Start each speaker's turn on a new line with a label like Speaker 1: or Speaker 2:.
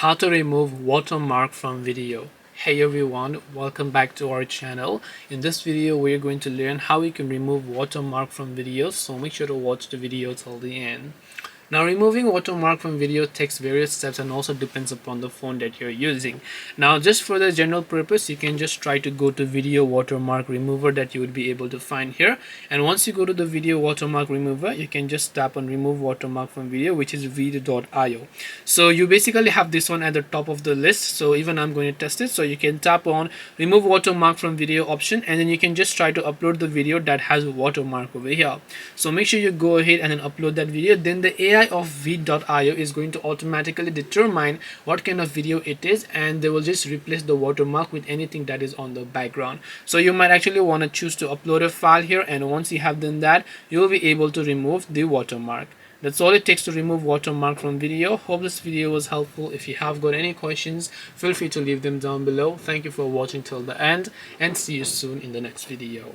Speaker 1: How to remove watermark from video. Hey everyone, welcome back to our channel. In this video we're going to learn how we can remove watermark from videos, so make sure to watch the video till the end. Now, removing watermark from video takes various steps and also depends upon the phone that you're using. Now, just for the general purpose, you can just try to go to video watermark remover that you would be able to find here. And once you go to the video watermark remover, you can just tap on remove watermark from video, which is video.io. So you basically have this one at the top of the list. So even I'm going to test it. So you can tap on remove watermark from video option, and then you can just try to upload the video that has watermark over here. So make sure you go ahead and then upload that video. Then the AI of vid.io is going to automatically determine what kind of video it is, and they will just replace the watermark with anything that is on the background. So you might actually want to choose to upload a file here, and once you have done that, you will be able to remove the watermark. That's all it takes to remove watermark from video. Hope this video was helpful. If you have got any questions, feel free to leave them down below. Thank you for watching till the end, and see you soon in the next video.